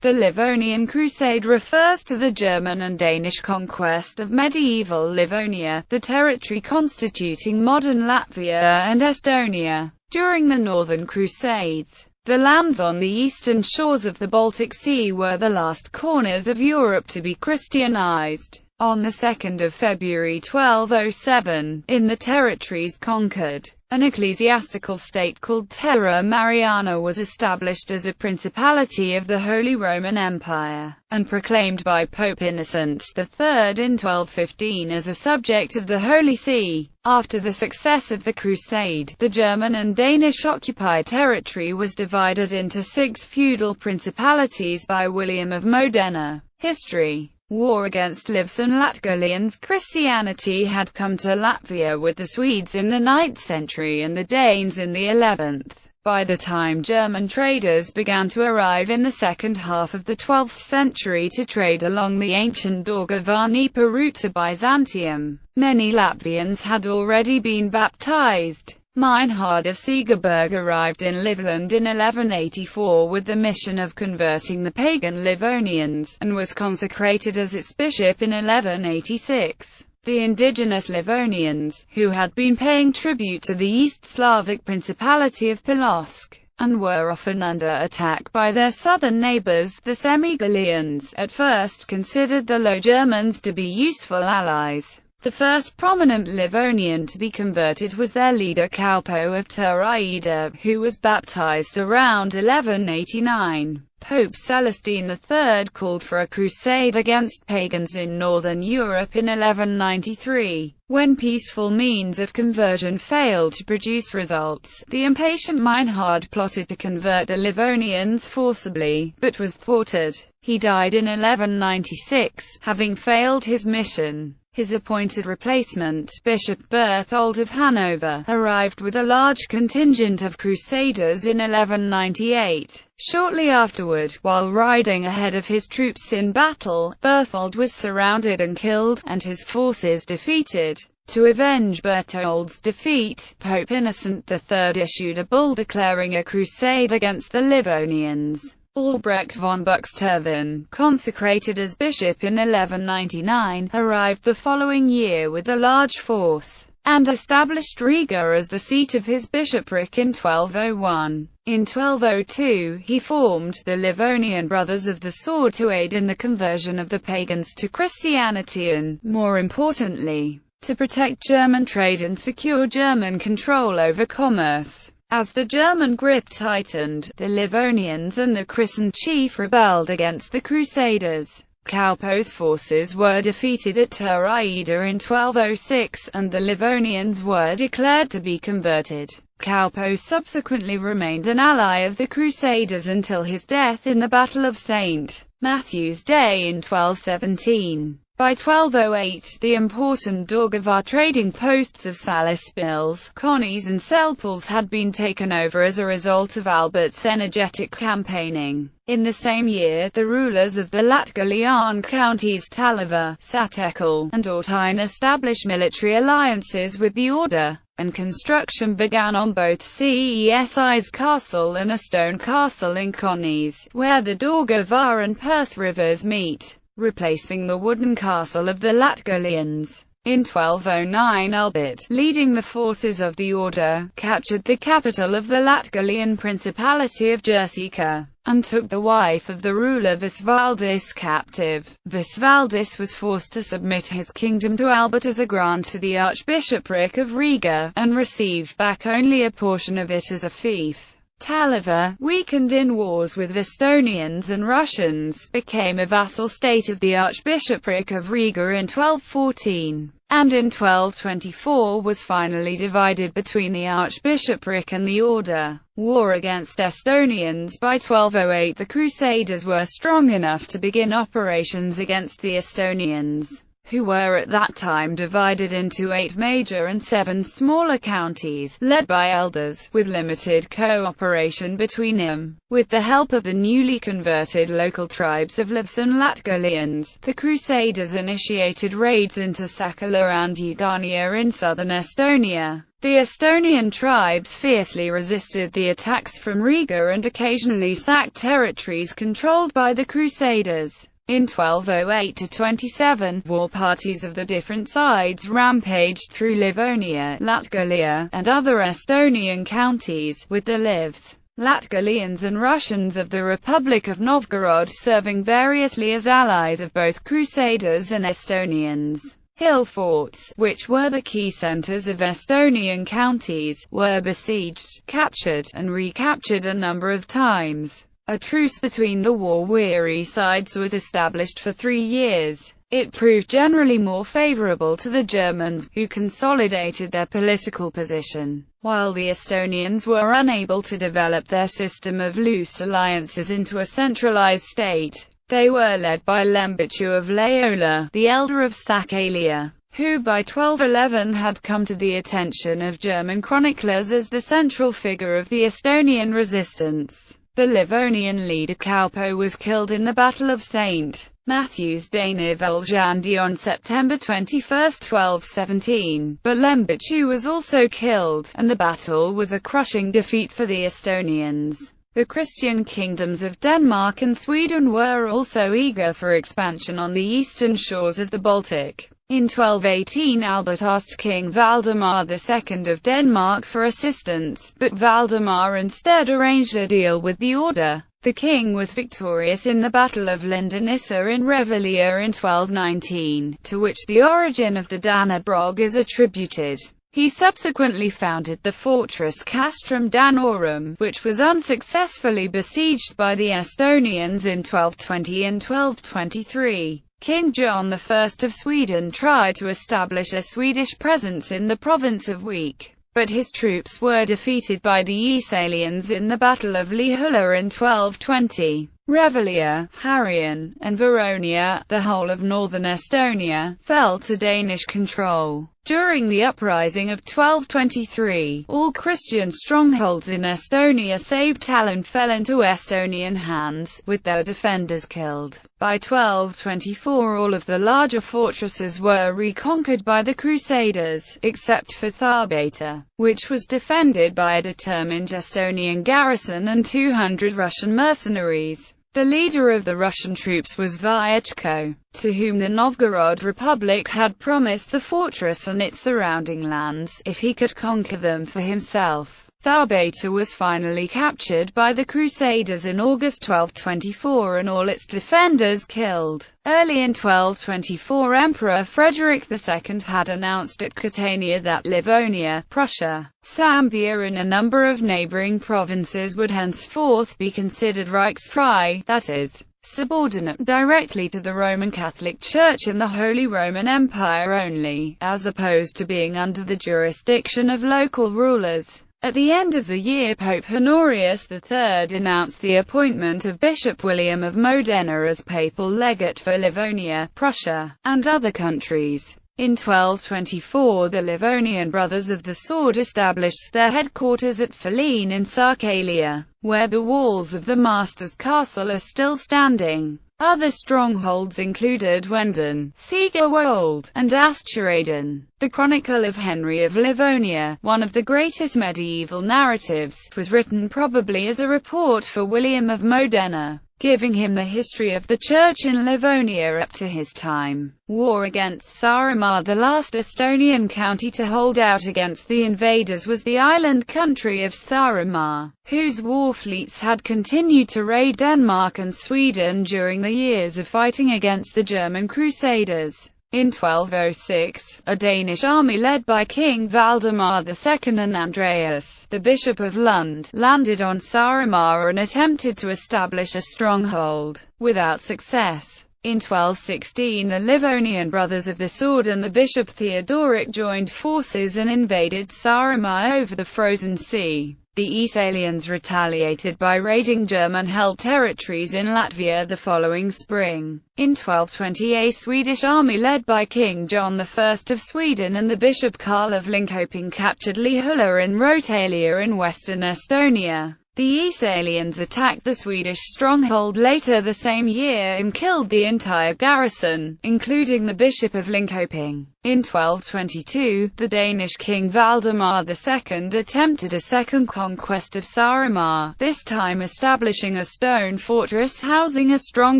The Livonian Crusade refers to the German and Danish conquest of medieval Livonia, the territory constituting modern Latvia and Estonia. During the Northern Crusades, the lands on the eastern shores of the Baltic Sea were the last corners of Europe to be Christianized. On the 2nd of February 1207, in the territories conquered, an ecclesiastical state called Terra Mariana was established as a principality of the Holy Roman Empire, and proclaimed by Pope Innocent III in 1215 as a subject of the Holy See. After the success of the Crusade, the German and Danish occupied territory was divided into 6 feudal principalities by William of Modena. History. War against Livs and Latgalians. Christianity had come to Latvia with the Swedes in the 9th century and the Danes in the 11th. By the time German traders began to arrive in the second half of the 12th century to trade along the ancient Daugavā-Dnieper route to Byzantium, many Latvians had already been baptized. Meinhard of Segeberg arrived in Livland in 1184 with the mission of converting the pagan Livonians, and was consecrated as its bishop in 1186. The indigenous Livonians, who had been paying tribute to the East Slavic Principality of Polotsk, and were often under attack by their southern neighbors, the Semigalians, at first considered the Low Germans to be useful allies. The first prominent Livonian to be converted was their leader Kaupo of Turaida, who was baptized around 1189. Pope Celestine III called for a crusade against pagans in northern Europe in 1193. When peaceful means of conversion failed to produce results, the impatient Meinhard plotted to convert the Livonians forcibly, but was thwarted. He died in 1196, having failed his mission. His appointed replacement, Bishop Berthold of Hanover, arrived with a large contingent of crusaders in 1198. Shortly afterward, while riding ahead of his troops in battle, Berthold was surrounded and killed, and his forces defeated. To avenge Berthold's defeat, Pope Innocent III issued a bull declaring a crusade against the Livonians. Albrecht von Buxtehude, consecrated as bishop in 1199, arrived the following year with a large force, and established Riga as the seat of his bishopric in 1201. In 1202, he formed the Livonian Brothers of the Sword to aid in the conversion of the pagans to Christianity and, more importantly, to protect German trade and secure German control over commerce. As the German grip tightened, the Livonians and the Christian chief rebelled against the Crusaders. Kaupo's forces were defeated at Turaida in 1206, and the Livonians were declared to be converted. Kaupo subsequently remained an ally of the Crusaders until his death in the Battle of St. Matthew's Day in 1217. By 1208, the important Daugava trading posts of Salaspils, Konys and Selpils had been taken over as a result of Albert's energetic campaigning. In the same year, the rulers of the Latgalian counties Talava, Satekal, and Ortain established military alliances with the order, and construction began on both Cesi's castle and a stone castle in Konys, where the Daugava and Perth rivers meet, replacing the wooden castle of the Latgalians. In 1209 Albert, leading the forces of the order, captured the capital of the Latgalian Principality of Jerseca, and took the wife of the ruler Visvaldis captive. Visvaldis was forced to submit his kingdom to Albert as a grant to the Archbishopric of Riga, and received back only a portion of it as a fief. Talava, weakened in wars with Estonians and Russians, became a vassal state of the Archbishopric of Riga in 1214, and in 1224 was finally divided between the Archbishopric and the Order. War against Estonians. By 1208 the Crusaders were strong enough to begin operations against the Estonians, who were at that time divided into 8 major and 7 smaller counties, led by elders, with limited cooperation between them. With the help of the newly converted local tribes of Livs and Latgalians, the Crusaders initiated raids into Sakala and Eugania in southern Estonia. The Estonian tribes fiercely resisted the attacks from Riga and occasionally sacked territories controlled by the Crusaders. In 1208–27, war parties of the different sides rampaged through Livonia, Latgalia, and other Estonian counties, with the Livs, Latgalians and Russians of the Republic of Novgorod serving variously as allies of both Crusaders and Estonians. Hill forts, which were the key centers of Estonian counties, were besieged, captured, and recaptured a number of times. A truce between the war-weary sides was established for 3 years. It proved generally more favorable to the Germans, who consolidated their political position, while the Estonians were unable to develop their system of loose alliances into a centralized state. They were led by Lembitu of Leola, the elder of Sakhalia, who by 1211 had come to the attention of German chroniclers as the central figure of the Estonian resistance. The Livonian leader Kaupo was killed in the Battle of St. Matthew's Danevelžandi on September 21, 1217, but Lembitu was also killed, and the battle was a crushing defeat for the Estonians. The Christian kingdoms of Denmark and Sweden were also eager for expansion on the eastern shores of the Baltic. In 1218 Albert asked King Valdemar II of Denmark for assistance, but Valdemar instead arranged a deal with the order. The king was victorious in the Battle of Lindenissa in Revelia in 1219, to which the origin of the Dannebrog is attributed. He subsequently founded the fortress Castrum Danorum, which was unsuccessfully besieged by the Estonians in 1220 and 1223. King John I of Sweden tried to establish a Swedish presence in the province of Wiik, but his troops were defeated by the Esalians in the Battle of Lihula in 1220. Revelia, Harrion, and Veronia, the whole of northern Estonia, fell to Danish control. During the uprising of 1223, all Christian strongholds in Estonia save Tallinn fell into Estonian hands, with their defenders killed. By 1224 all of the larger fortresses were reconquered by the Crusaders, except for Tharbaita, which was defended by a determined Estonian garrison and 200 Russian mercenaries. The leader of the Russian troops was Vyachko, to whom the Novgorod Republic had promised the fortress and its surrounding lands, if he could conquer them for himself. Tharbaita was finally captured by the Crusaders in August 1224 and all its defenders killed. Early in 1224 Emperor Frederick II had announced at Catania that Livonia, Prussia, Sambia and a number of neighboring provinces would henceforth be considered Reichsfrei, that is, subordinate directly to the Roman Catholic Church and the Holy Roman Empire only, as opposed to being under the jurisdiction of local rulers. At the end of the year Pope Honorius III announced the appointment of Bishop William of Modena as papal legate for Livonia, Prussia, and other countries. In 1224 the Livonian Brothers of the Sword established their headquarters at Feline in Sakhalia, where the walls of the master's castle are still standing. Other strongholds included Wenden, Segerwold, and Asturaden. The Chronicle of Henry of Livonia, one of the greatest medieval narratives, was written probably as a report for William of Modena, giving him the history of the church in Livonia up to his time. War against Saaremaa. The last Estonian county to hold out against the invaders was the island country of Saaremaa, whose war fleets had continued to raid Denmark and Sweden during the years of fighting against the German Crusaders. In 1206, a Danish army led by King Valdemar II and Andreas, the Bishop of Lund, landed on Saaremaa and attempted to establish a stronghold, without success. In 1216 the Livonian Brothers of the Sword and the Bishop Theodoric joined forces and invaded Saaremaa over the frozen sea. The Esalians retaliated by raiding German-held territories in Latvia the following spring. In 1220 a Swedish army led by King John I of Sweden and the Bishop Karl of Linköping captured Lihula and Rotalia in western Estonia. The Esalians attacked the Swedish stronghold later the same year and killed the entire garrison, including the Bishop of Linköping. In 1222, the Danish king Valdemar II attempted a second conquest of Saaremaa, this time establishing a stone fortress housing a strong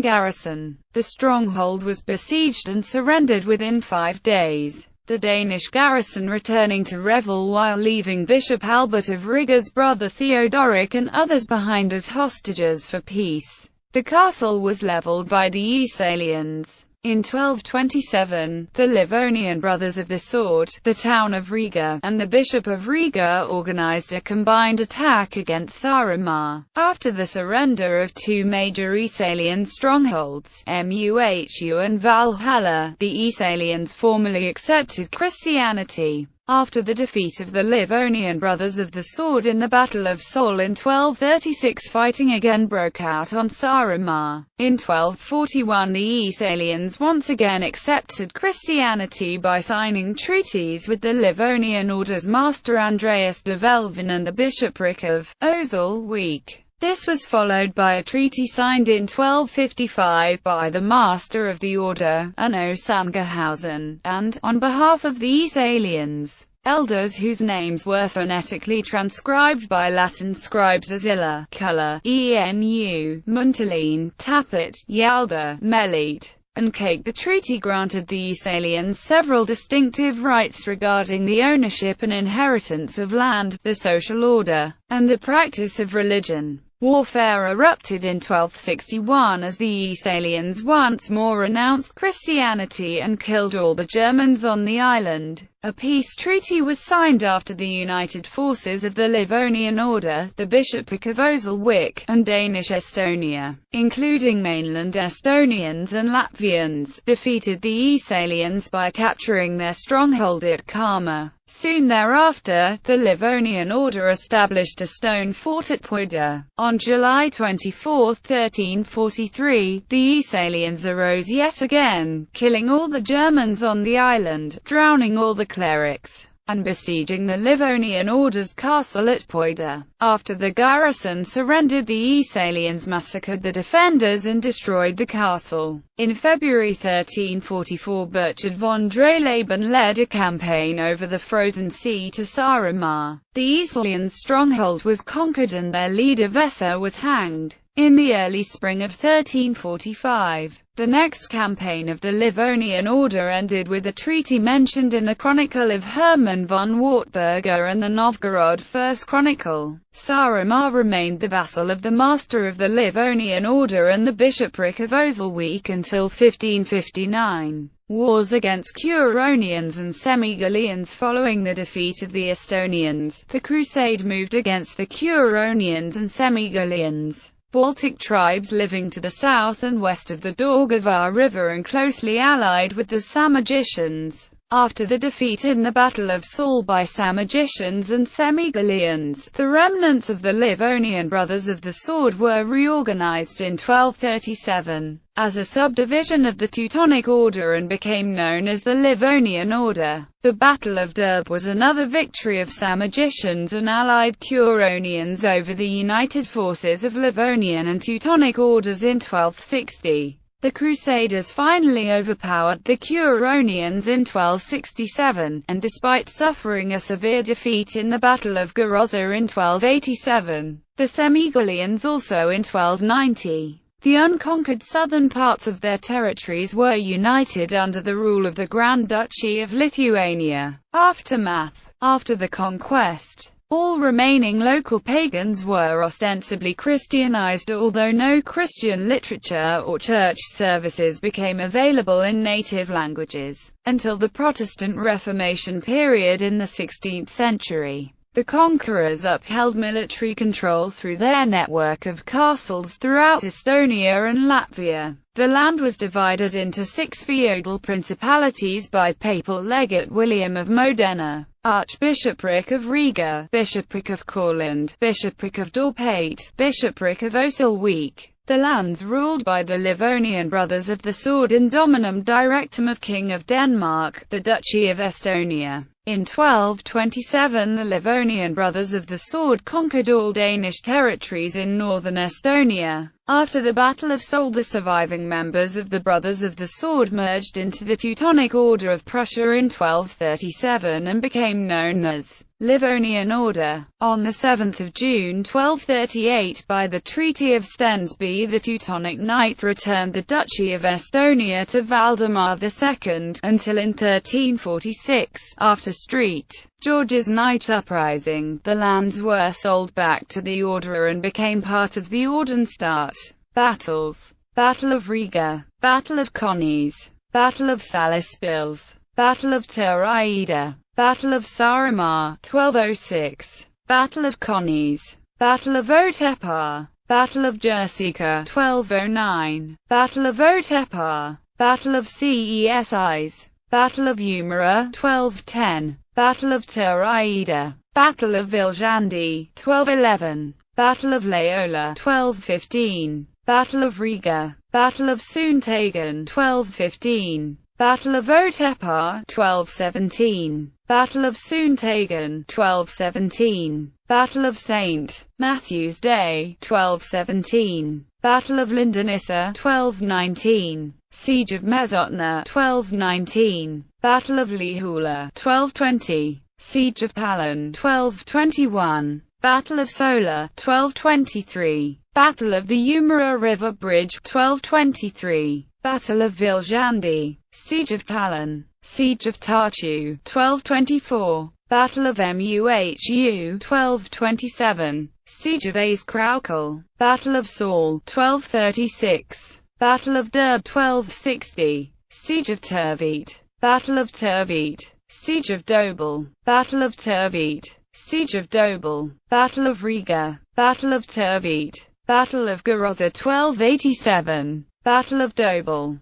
garrison. The stronghold was besieged and surrendered within 5 days. The Danish garrison returning to Revel while leaving Bishop Albert of Riga's brother Theodoric and others behind as hostages for peace. The castle was leveled by the Esalians. In 1227, the Livonian Brothers of the Sword, the town of Riga, and the Bishop of Riga organized a combined attack against Saaremaa. After the surrender of 2 major Esalian strongholds, Muhu and Valhalla, the Esalians formally accepted Christianity. After the defeat of the Livonian Brothers of the Sword in the Battle of Sol in 1236, fighting again broke out on Saaremaa. In 1241 the Esalians once again accepted Christianity by signing treaties with the Livonian Order's master Andreas de Velven and the bishopric of Osel. This was followed by a treaty signed in 1255 by the Master of the Order, Anno Sangerhausen, and, on behalf of the Esalians, elders whose names were phonetically transcribed by Latin scribes as Illa, Culla, Enu, Munteline, Tapit, Yalda, Melite, and Cake. The treaty granted the Esalians several distinctive rights regarding the ownership and inheritance of land, the social order, and the practice of religion. Warfare erupted in 1261 as the Esalians once more renounced Christianity and killed all the Germans on the island. A peace treaty was signed after the united forces of the Livonian Order, the Bishopric of Osel and Danish Estonia, including mainland Estonians and Latvians, defeated the Esalians by capturing their stronghold at Kama. Soon thereafter, the Livonian Order established a stone fort at Poida. On July 24, 1343, the Esalians arose yet again, killing all the Germans on the island, drowning all the clerics, and besieging the Livonian Order's castle at Poida. After the garrison surrendered, the Esalians massacred the defenders and destroyed the castle. In February 1344, Burchard von Dreleben led a campaign over the frozen sea to Saaremaa. The Esalian stronghold was conquered and their leader Vesa was hanged. In the early spring of 1345, the next campaign of the Livonian Order ended with a treaty mentioned in the Chronicle of Hermann von Wartburger and the Novgorod First Chronicle. Saaremaa remained the vassal of the Master of the Livonian Order and the Bishopric of Osel until 1559. Wars against Curonians and Semi-Galileans. Following the defeat of the Estonians, the Crusade moved against the Curonians and Semi-Galileans, Baltic tribes living to the south and west of the Daugava River and closely allied with the Samogitians. After the defeat in the Battle of Sol by Samogitians and Semi-Galileans, the remnants of the Livonian Brothers of the Sword were reorganized in 1237 as a subdivision of the Teutonic Order and became known as the Livonian Order. The Battle of Derb was another victory of Samogitians and allied Curonians over the united forces of Livonian and Teutonic orders in 1260. The Crusaders finally overpowered the Curonians in 1267, and despite suffering a severe defeat in the Battle of Garoza in 1287, the Semi-Galileans also in 1290. The unconquered southern parts of their territories were united under the rule of the Grand Duchy of Lithuania. Aftermath. After the conquest, all remaining local pagans were ostensibly Christianized, although no Christian literature or church services became available in native languages, until the Protestant Reformation period in the 16th century. The conquerors upheld military control through their network of castles throughout Estonia and Latvia. The land was divided into 6 feudal principalities by papal legate William of Modena: Archbishopric of Riga, Bishopric of Courland, Bishopric of Dorpat, Bishopric of Osel. The lands ruled by the Livonian Brothers of the Sword in Dominum Directum of King of Denmark, the Duchy of Estonia, In 1227 the Livonian Brothers of the Sword conquered all Danish territories in northern Estonia. After the Battle of Seoul, the surviving members of the Brothers of the Sword merged into the Teutonic Order of Prussia in 1237 and became known as Livonian Order. On 7 June 1238, by the Treaty of Stensby, the Teutonic Knights returned the Duchy of Estonia to Valdemar II, until in 1346, after St. George's Night Uprising, the lands were sold back to the Order and became part of the Ordenstaat. Battles: Battle of Riga, Battle of Conys, Battle of Salaspils, Battle of Turaida, Battle of Saaremaa, 1206, Battle of Conys, Battle of Otepää, Battle of Jerseca, 1209, Battle of Otepää, Battle of Cesis, Battle of Umara, 1210, Battle of Turaida, Battle of Viljandi, 1211, Battle of Leola, 1215, Battle of Riga, Battle of Suntagen, 1215, Battle of Otepää, 1217, Battle of Suntagen, 1217, Battle of St. Matthew's Day, 1217, Battle of Lindenissa, 1219, Siege of Mezotna, 1219, Battle of Lihula, 1220, Siege of Tallinn, 1221, Battle of Sola, 1223, Battle of the Umara River Bridge, 1223, Battle of Viljandi, Siege of Tallinn, Siege of Tartu, 1224, Battle of Muhu, 1227, Siege of Aizkraukel, Battle of Saul, 1236, Battle of Derb, 1260, Siege of Tervete, Battle of Tervete, Siege of Dobel, Battle of Tervete, Siege of Dobel, Battle of Riga, Battle of Tervete, Battle of Garoza, 1287, Battle of Dobel,